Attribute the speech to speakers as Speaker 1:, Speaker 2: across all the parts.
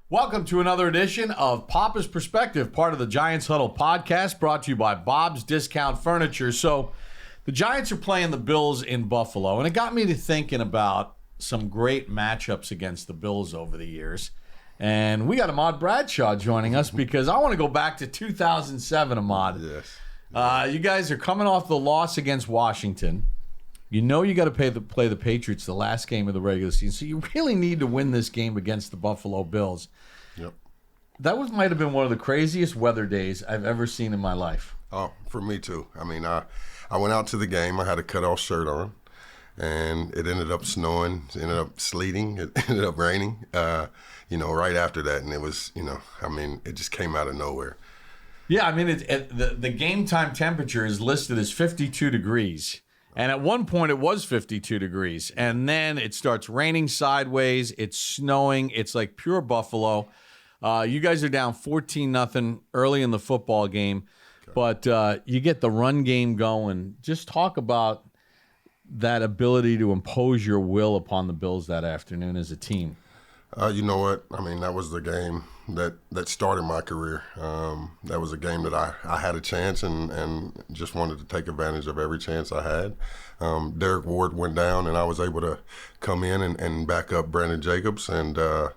Speaker 1: Welcome to another edition of Papa's Perspective, part of the Giants Huddle podcast, brought to you by Bob's Discount Furniture. So the Giants are playing the Bills in Buffalo, and it got me to thinking about some great matchups against the Bills over the years. And we got Ahmad Bradshaw joining us because I want to go back to 2007, Ahmad.
Speaker 2: Yes.
Speaker 1: You guys are coming off the loss against Washington. You know you got to play the Patriots the last game of the regular season, so you really need to win this game against the Buffalo Bills.
Speaker 2: Yep.
Speaker 1: That might have been one of the craziest weather days I've ever seen in my life.
Speaker 2: Oh, for me too. I mean, I went out to the game. I had a cutoff shirt on, and it ended up snowing. It ended up sleeting. It ended up raining. Right after that, and it was, it just came out of nowhere.
Speaker 1: Yeah, I mean, the game time temperature is listed as 52 degrees. And at one point, it was 52 degrees. And then it starts raining sideways. It's snowing. It's like pure Buffalo. You guys are down 14-0 early in the football game. Okay. But you get the run game going. Just talk about that ability to impose your will upon the Bills that afternoon as a team.
Speaker 2: You know what? I mean, that was the game that started my career. That was a game that I had a chance and just wanted to take advantage of every chance I had. Derek Ward went down, and I was able to come in and back up Brandon Jacobs. And, I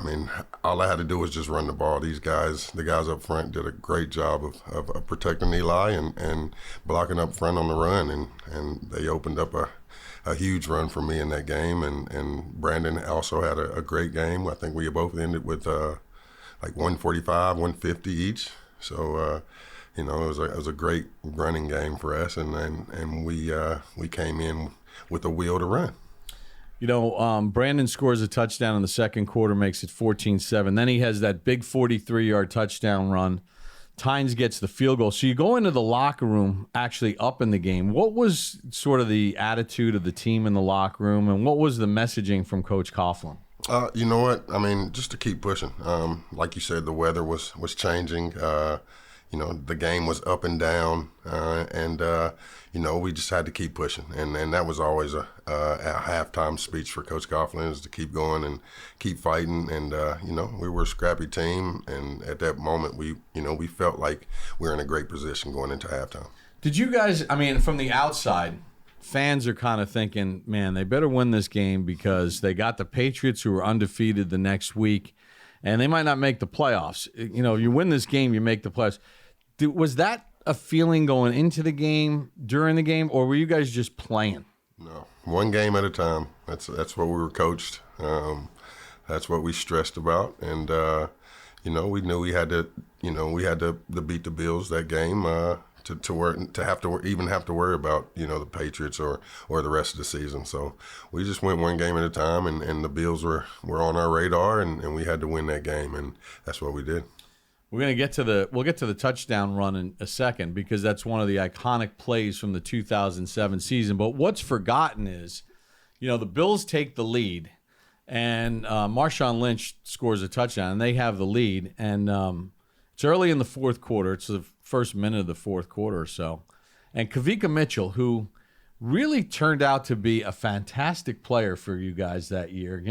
Speaker 2: mean, all I had to do was just run the ball. The guys up front did a great job of protecting Eli and blocking up front on the run. And they opened up a huge run for me in that game, and Brandon also had a great game. I think we both ended with like 145, 150 each. So it was a great running game for us, and we came in with a will to run.
Speaker 1: Brandon scores a touchdown in the second quarter, makes it 14-7. Then he has that big 43-yard touchdown run. Tynes gets the field goal. So you go into the locker room actually up in the game. What was sort of the attitude of the team in the locker room, and what was the messaging from Coach Coughlin?
Speaker 2: You know what? I mean, just to keep pushing. Like you said, the weather was changing. The game was up and down, and we just had to keep pushing. And that was always a halftime speech for Coach Coughlin, is to keep going and keep fighting. And, we were a scrappy team, and at that moment, we felt like we were in a great position going into halftime.
Speaker 1: Did you guys, from the outside, fans are kind of thinking, man, they better win this game because they got the Patriots, who are undefeated the next week, and they might not make the playoffs. You win this game, you make the playoffs. Was that a feeling going into the game, during the game, or were you guys just playing?
Speaker 2: No, one game at a time. That's what we were coached. That's what we stressed about, and we knew we had to beat the Bills that game to have to worry about the Patriots or the rest of the season. So we just went one game at a time, and the Bills were on our radar, and we had to win that game, and that's what we did.
Speaker 1: We'll get to the touchdown run in a second, because that's one of the iconic plays from the 2007 season. But what's forgotten is, the Bills take the lead, and Marshawn Lynch scores a touchdown, and they have the lead. And it's early in the fourth quarter. It's the first minute of the fourth quarter or so. And Kavika Mitchell, who really turned out to be a fantastic player for you guys that year.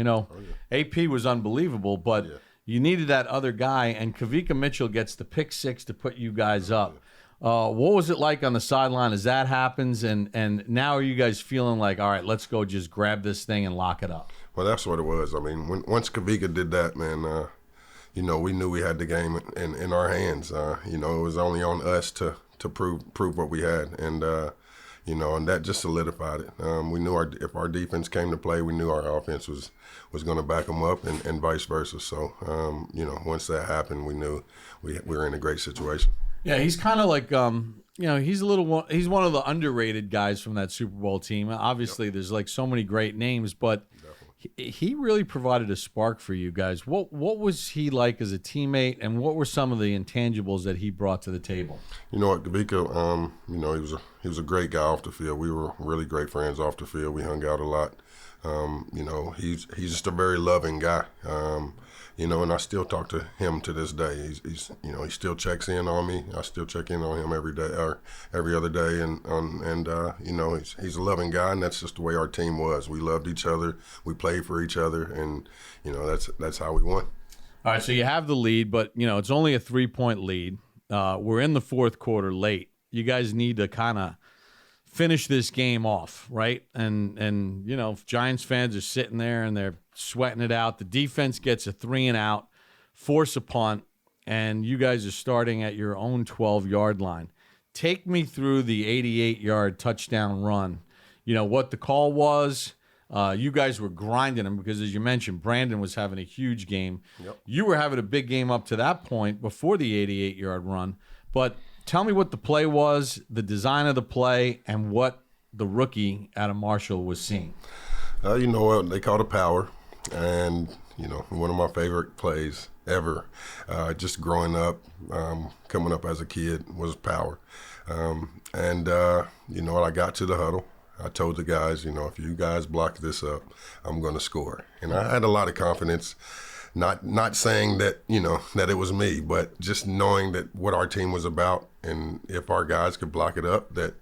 Speaker 1: AP was unbelievable, but you needed that other guy, and Kavika Mitchell gets the pick six to put you guys up. What was it like on the sideline as that happens, and now are you guys feeling like, all right, let's go just grab this thing and lock it up?
Speaker 2: Well, that's what it was. I mean, once Kavika did that, man, we knew we had the game in our hands. It was only on us to prove what we had, and that just solidified it. We knew if our defense came to play, we knew our offense was going to back them up, and vice versa. So, once that happened, we knew we were in a great situation.
Speaker 1: Yeah, he's kind of like, he's one of the underrated guys from that Super Bowl team. Obviously, There's like so many great names, but he really provided a spark for you guys. What was he like as a teammate, and what were some of the intangibles that he brought to the table?
Speaker 2: You know what, Kavika, he was a great guy off the field. We were really great friends off the field. We hung out a lot. He's just a very loving guy. And I still talk to him to this day. He still checks in on me. I still check in on him every day or every other day, he's a loving guy, and that's just the way our team was. We loved each other. We played for each other, and that's how we won.
Speaker 1: All right, so you have the lead, but it's only a 3-point lead. We're in the fourth quarter late. You guys need to kind of finish this game off, right? And Giants fans are sitting there and they're sweating it out. The defense gets a 3 and out, force a punt, and you guys are starting at your own 12-yard line. Take me through the 88-yard touchdown run. What the call was. You guys were grinding them because, as you mentioned, Brandon was having a huge game.
Speaker 2: Yep.
Speaker 1: You were having a big game up to that point before the 88-yard run. But tell me what the play was, the design of the play, and what the rookie out of Marshall was seeing.
Speaker 2: You know what? They called a power. And, one of my favorite plays ever, just growing up, coming up as a kid, was power. I got to the huddle. I told the guys, if you guys block this up, I'm going to score. And I had a lot of confidence, not saying that, that it was me, but just knowing that what our team was about, and if our guys could block it up, that,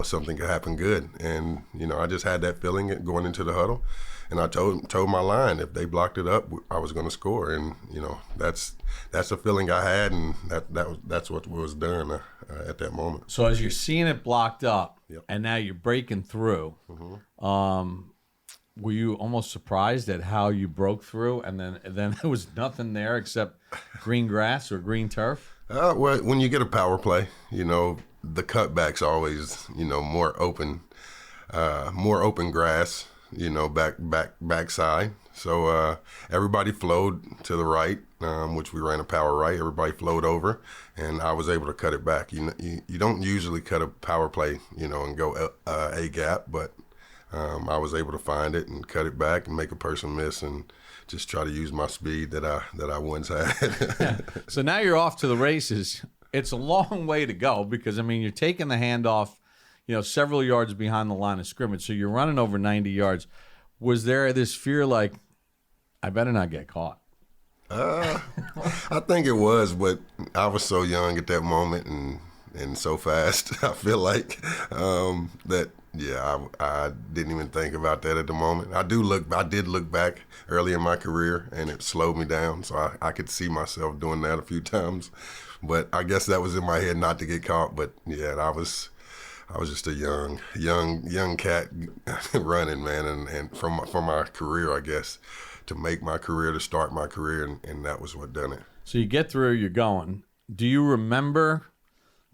Speaker 2: something could happen good. And, I just had that feeling going into the huddle. And I told my line, if they blocked it up, I was going to score. And, that's a feeling I had, and that's what was done at that moment.
Speaker 1: So as you're seeing it blocked up,
Speaker 2: Yep.
Speaker 1: and now you're breaking through, were you almost surprised at how you broke through, and then there was nothing there except green grass or green turf?
Speaker 2: Well, when you get a power play, the cutback's always, more open grass, backside. So everybody flowed to the right, which we ran a power right. Everybody flowed over, and I was able to cut it back. You don't usually cut a power play, and go a gap, but I was able to find it and cut it back and make a person miss, and just try to use my speed that I once had.
Speaker 1: So now you're off to the races. It's a long way to go because, you're taking the handoff, several yards behind the line of scrimmage. So you're running over 90 yards. Was there this fear like, I better not get caught?
Speaker 2: I think it was, but I was so young at that moment and so fast. I feel like that. Yeah, I didn't even think about that at the moment. I did look back early in my career, and it slowed me down. So I could see myself doing that a few times, but I guess that was in my head not to get caught. But yeah, I was just a young cat running, man, and from my career, I guess, to make my career, to start my career, and that was what done it.
Speaker 1: So you get through, you're going. Do you remember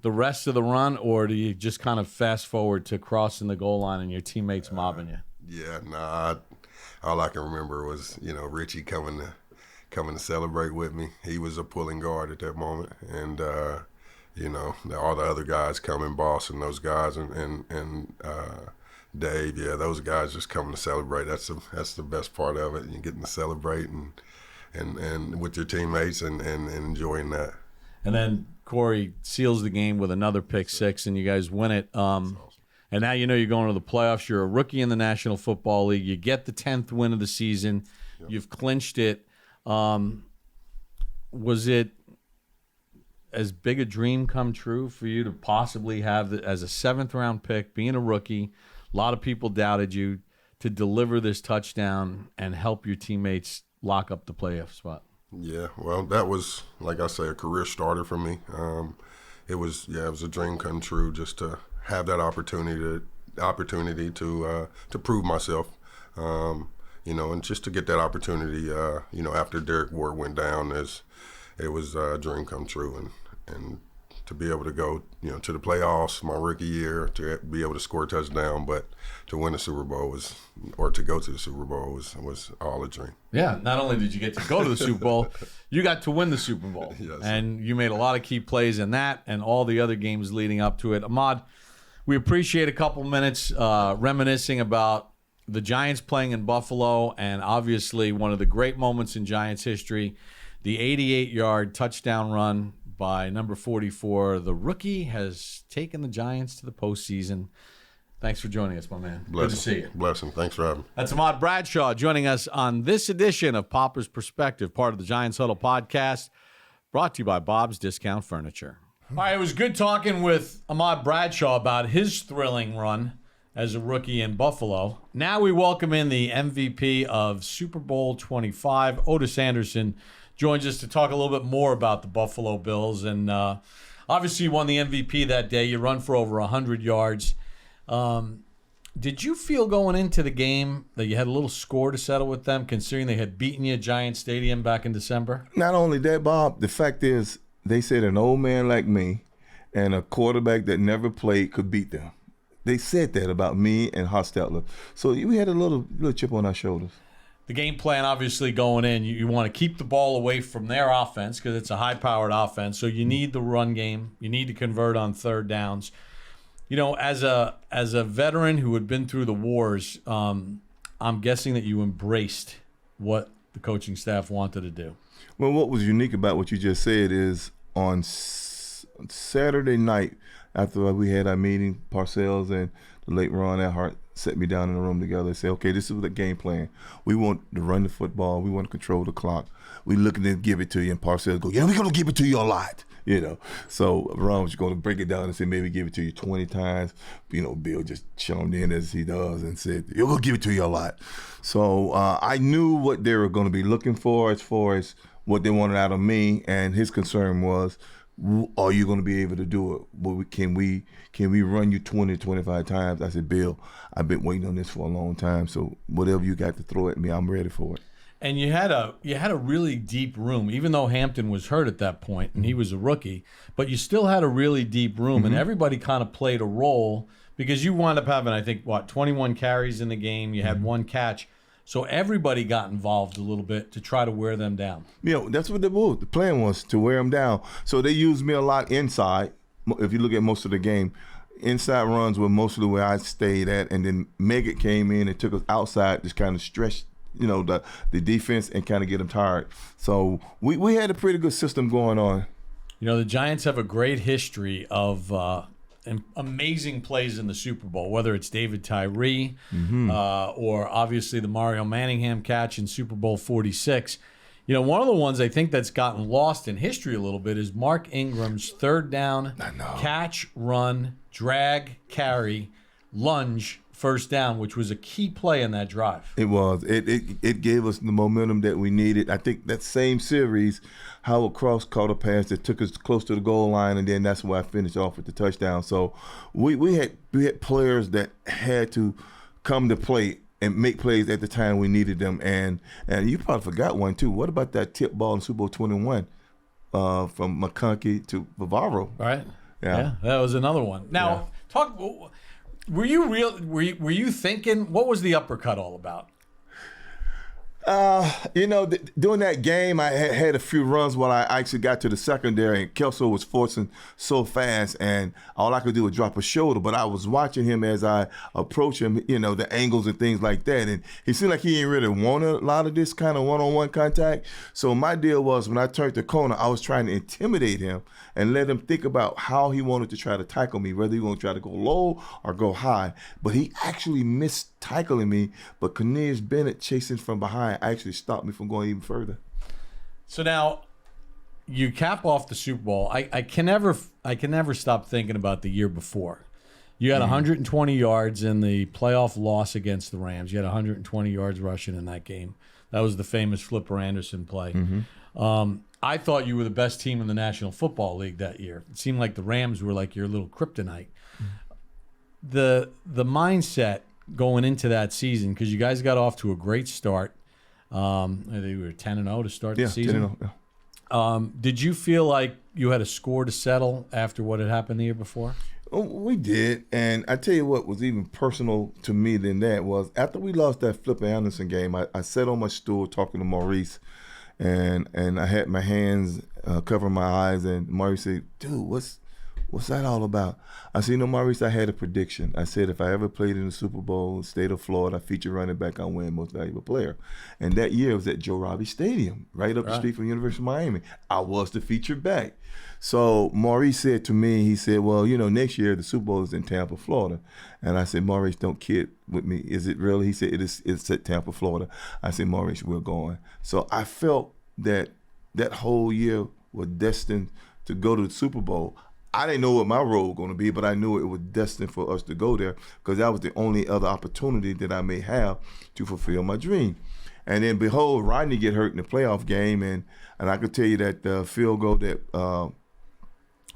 Speaker 1: the rest of the run, or do you just kind of fast forward to crossing the goal line and your teammates mobbing you?
Speaker 2: Yeah, all I can remember was, Richie coming to celebrate with me. He was a pulling guard at that moment, and all the other guys coming, Boss and those guys, and Dave, yeah, those guys just coming to celebrate. That's the best part of it. You getting to celebrate and with your teammates and enjoying that.
Speaker 1: And then Corey seals the game with another pick six, and you guys win it. And now you're going to the playoffs. You're a rookie in the National Football League. You get the 10th win of the season. Yep. You've clinched it. Was it as big a dream come true for you to possibly have as a 7th-round pick, being a rookie? A lot of people doubted you, to deliver this touchdown and help your teammates lock up the playoff spot.
Speaker 2: Yeah, well, that was, like I say, a career starter for me. It was a dream come true just to have that opportunity to prove myself, and just to get that opportunity, after Derek Ward went down, it was a dream come true, and to be able to go, to the playoffs my rookie year, to be able to score a touchdown, but to win the Super Bowl to go to the Super Bowl was all a dream.
Speaker 1: Yeah, not only did you get to go to the Super Bowl, you got to win the Super Bowl.
Speaker 2: Yes.
Speaker 1: And you made a lot of key plays in that and all the other games leading up to it. Ahmad, we appreciate a couple minutes reminiscing about the Giants playing in Buffalo, and obviously one of the great moments in Giants history, the 88-yard touchdown run by number 44. The rookie has taken the Giants to the postseason. Thanks for joining us, my man.
Speaker 2: Blessing.
Speaker 1: Good to see you.
Speaker 2: Blessing. Thanks for having me.
Speaker 1: That's Ahmad Bradshaw joining us on this edition of Popper's Perspective, part of the Giants Huddle podcast, brought to you by Bob's Discount Furniture. All right, it was good talking with Ahmad Bradshaw about his thrilling run as a rookie in Buffalo. Now we welcome in the MVP of Super Bowl 25. Ottis Anderson joins us to talk a little bit more about the Buffalo Bills. And obviously you won the MVP that day. You run for over 100 yards. Did you feel going into the game that you had a little score to settle with them, considering they had beaten you at Giant Stadium back in December?
Speaker 3: Not only that, Bob, the fact is they said an old man like me and a quarterback that never played could beat them. They said that about me and Hostetler. So we had a little chip on our shoulders.
Speaker 1: The game plan, obviously, going in, you want to keep the ball away from their offense because it's a high-powered offense. So you need the run game. You need to convert on third downs. You know, as a veteran who had been through the wars, I'm guessing that you embraced what the coaching staff wanted to do.
Speaker 3: Well, what was unique about what you just said is on Saturday night, after we had our meeting, Parcells and the late Ron Earhart set me down in a room together and said, okay, this is the game plan. We want to run the football. We want to control the clock. We're looking to give it to you. And Parcells go, yeah, we're going to give it to you a lot. You know, so Ron was going to break it down and say, maybe give it to you 20 times. You know, Bill just chimed in as he does and said, you're going to give it to you a lot. So I knew what they were going to be looking for as far as what they wanted out of me. And his concern was, are you going to be able to do it? Well, can we run you 20, 25 times? I said, Bill, I've been waiting on this for a long time. So whatever you got to throw at me, I'm ready for it.
Speaker 1: And you had a really deep room, even though Hampton was hurt at that point and he was a rookie, but you still had a really deep room, and everybody kind of played a role because you wound up having, I think, 21 carries in the game. You had one catch. So everybody got involved a little bit to try to wear them down.
Speaker 3: You know, that's what the plan was, to wear them down. So they used me a lot inside. If you look at most of the game, inside runs were mostly where I stayed at, and then Meggett came in and took us outside, just kind of stretched, you know, the defense and kind of get them tired. So we had a pretty good system going on.
Speaker 1: You know, the Giants have a great history of amazing plays in the Super Bowl, whether it's David Tyree or obviously the Mario Manningham catch in Super Bowl 46. You know, one of the ones I think that's gotten lost in history a little bit is Mark Ingram's third down catch, run, drag, carry, lunge, first down, which was a key play in that drive.
Speaker 3: It was. It gave us the momentum that we needed. I think that same series, Howard Cross caught a pass that took us close to the goal line, and then that's where I finished off with the touchdown. So we had players that had to come to play and make plays at the time we needed them. And you probably forgot one too. What about that tip ball in Super Bowl 21 from McConkey to Bavaro?
Speaker 1: Right. Yeah, that was another one. Now, talk. Were you thinking, what was the uppercut all about?
Speaker 3: You know, during that game, I had a few runs while I actually got to the secondary, and Kelso was forcing so fast, and all I could do was drop a shoulder. But I was watching him as I approach him, you know, the angles and things like that. And he seemed like he didn't really want a lot of this kind of one-on-one contact. So my deal was, when I turned the corner, I was trying to intimidate him and let him think about how he wanted to try to tackle me, whether he wanted to try to go low or go high. But he actually missed tackling me, but Cornelius Bennett chasing from behind actually stopped me from going even further.
Speaker 1: So now you cap off the Super Bowl. I can never stop thinking about the year before. You had 120 yards in the playoff loss against the Rams. You had 120 yards rushing in that game. That was the famous Flipper Anderson play. I thought you were the best team in the National Football League that year. It seemed like the Rams were like your little kryptonite. The mindset going into that season, because you guys got off to a great start. I think we were 10-0 to start the season.
Speaker 3: 10-0.
Speaker 1: Did you feel like you had a score to settle after what had happened the year before?
Speaker 3: Oh, we did, and I tell you what was even personal to me than that was after we lost that Flipper Anderson game, I sat on my stool talking to Maurice, and I had my hands covering my eyes, and Maurice said, "Dude, What's that all about? I said, Maurice, I had a prediction. I said, if I ever played in the Super Bowl, state of Florida, feature running back, I'll win most valuable player. And that year it was at Joe Robbie Stadium, right up the street from University of Miami. I was the featured back. So Maurice said to me, he said, well, next year the Super Bowl is in Tampa, Florida. And I said, Maurice, don't kid with me. Is it really? He said, it's at Tampa, Florida. I said, Maurice, we're going. So I felt that whole year was destined to go to the Super Bowl. I didn't know what my role was going to be, but I knew it was destined for us to go there because that was the only other opportunity that I may have to fulfill my dream. And then, behold, Rodney get hurt in the playoff game, and I could tell you that the field goal that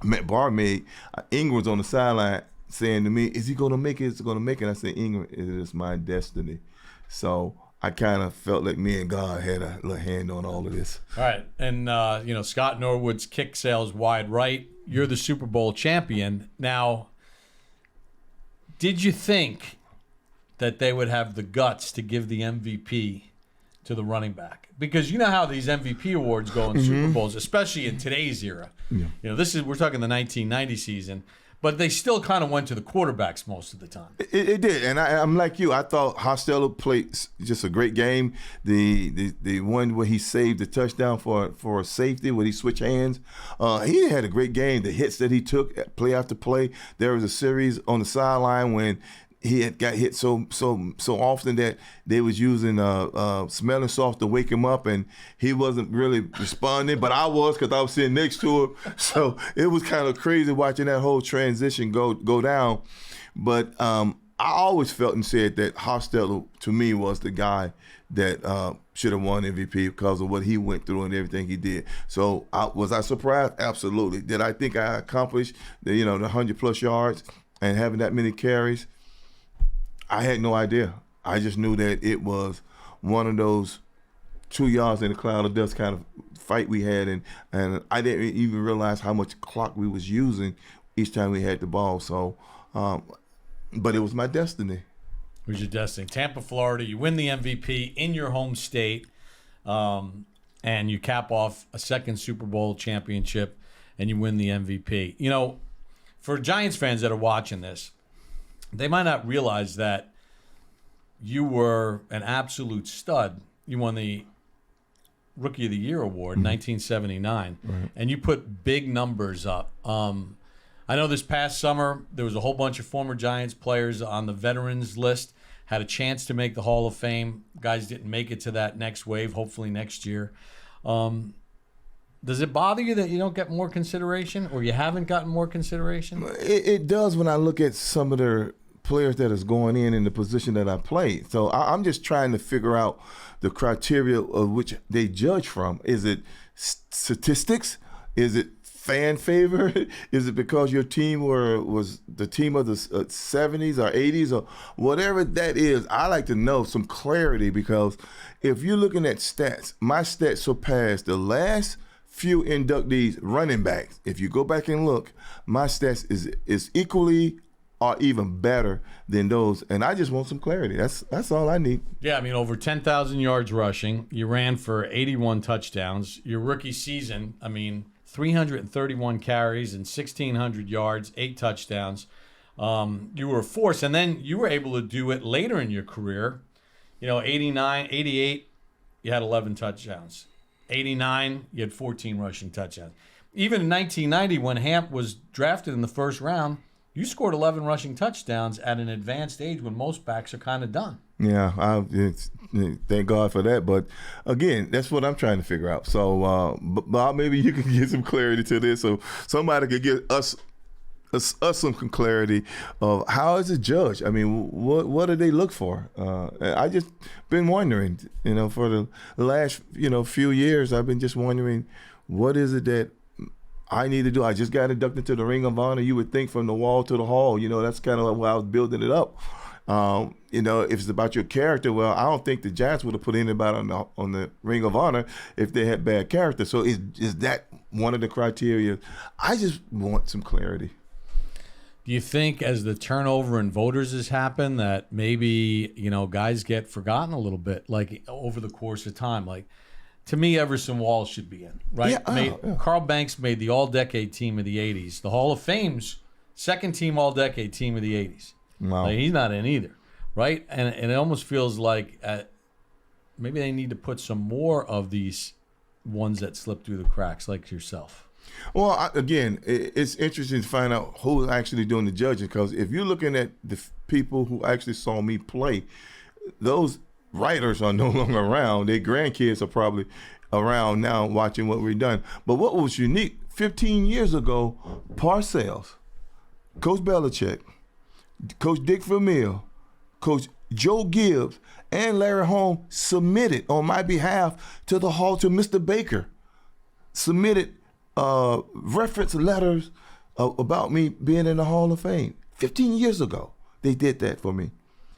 Speaker 3: Matt Barr made, Ingram was on the sideline saying to me, is he going to make it? Is he going to make it? I said, Ingram, it is my destiny. So I kind of felt like me and God had a little hand on all of this.
Speaker 1: All right. And, Scott Norwood's kick sails wide right. You're the Super Bowl champion. Now, did you think that they would have the guts to give the MVP to the running back? Because you know how these MVP awards go in Super Bowls, especially in today's era. Yeah. We're talking the 1990 season. But they still kind of went to the quarterbacks most of the time.
Speaker 3: It did, and I'm like you. I thought Costello played just a great game. The one where he saved the touchdown for a safety, where he switched hands, he had a great game. The hits that he took, play after play. There was a series on the sideline when he had got hit so often that they was using smelling salts to wake him up, and he wasn't really responding, but I was because I was sitting next to him. So it was kind of crazy watching that whole transition go down. But I always felt and said that Costello, to me, was the guy that should have won MVP because of what he went through and everything he did. So was I surprised? Absolutely. Did I think I accomplished the 100+ yards and having that many carries? I had no idea. I just knew that it was one of those 2 yards in a cloud of dust kind of fight we had, and I didn't even realize how much clock we was using each time we had the ball. So, but it was my destiny.
Speaker 1: It was your destiny. Tampa, Florida, you win the MVP in your home state, and you cap off a second Super Bowl championship, and you win the MVP. For Giants fans that are watching this, they might not realize that you were an absolute stud. You won the Rookie of the Year award in 1979, and you put big numbers up. I know this past summer there was a whole bunch of former Giants players on the veterans list, had a chance to make the Hall of Fame. Guys didn't make it to that next wave, hopefully next year. Does it bother you that you don't get more consideration, or you haven't gotten more consideration?
Speaker 3: It does when I look at some of the players that is going in the position that I played. So I'm just trying to figure out the criteria of which they judge from. Is it statistics? Is it fan favor? Is it because your team was the team of the 70s or 80s or whatever that is? I like to know some clarity, because if you're looking at stats, my stats surpassed the last few inductees running backs. If you go back and look, my stats is equally or even better than those, and I just want some clarity. That's all I need.
Speaker 1: Yeah, over 10,000 yards rushing. You ran for 81 touchdowns. Your rookie season, 331 carries and 1,600 yards, 8 touchdowns. You were a force, and then you were able to do it later in your career. 89, 88, you had 11 touchdowns. 89, you had 14 rushing touchdowns. Even in 1990, when Hamp was drafted in the first round, you scored 11 rushing touchdowns at an advanced age when most backs are kind of done.
Speaker 3: Yeah, thank God for that. But again, that's what I'm trying to figure out. So, Bob, maybe you can get some clarity to this, so somebody could get us some clarity of how is it judged. What do they look for? I just been wondering, for the last few years, I've been just wondering, what is it that I need to do? I just got inducted into the Ring of Honor. You would think from the wall to the hall. That's kind of why I was building it up. If it's about your character, well, I don't think the Giants would have put anybody on the Ring of Honor if they had bad character. So is that one of the criteria? I just want some clarity.
Speaker 1: Do you think as the turnover in voters has happened that maybe, guys get forgotten a little bit, like over the course of time? Like to me, Everson Walls should be in, right?
Speaker 3: Yeah,
Speaker 1: Carl Banks made the All-Decade team of the 80s. The Hall of Fame's second-team All-Decade team of the 80s.
Speaker 3: Wow.
Speaker 1: Like, he's not in either, right? And it almost feels like maybe they need to put some more of these ones that slip through the cracks, like yourself.
Speaker 3: Well, again, it's interesting to find out who's actually doing the judging, because if you're looking at the people who actually saw me play, those writers are no longer around. Their grandkids are probably around now watching what we've done. But what was unique, 15 years ago, Parcells, Coach Belichick, Coach Dick Vermeil, Coach Joe Gibbs, and Larry Holmes submitted on my behalf to the Hall, to Mr. Baker, submitted reference letters about me being in the Hall of Fame. 15 years ago, they did that for me.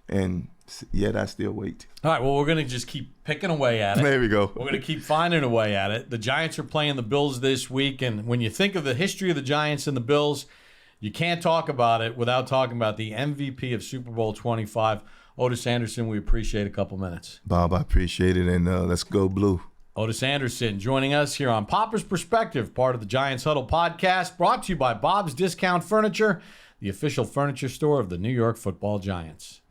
Speaker 3: And yet I still wait.
Speaker 1: All right, well, we're going to just keep picking away at it.
Speaker 3: There we go.
Speaker 1: We're going to keep finding a way at it. The Giants are playing the Bills this week, and when you think of the history of the Giants and the Bills, you can't talk about it without talking about the MVP of Super Bowl 25, Ottis Anderson. We appreciate a couple minutes.
Speaker 3: Bob, I appreciate it, and let's go blue.
Speaker 1: Ottis Anderson joining us here on Popper's Perspective, part of the Giants Huddle podcast, brought to you by Bob's Discount Furniture, the official furniture store of the New York Football Giants.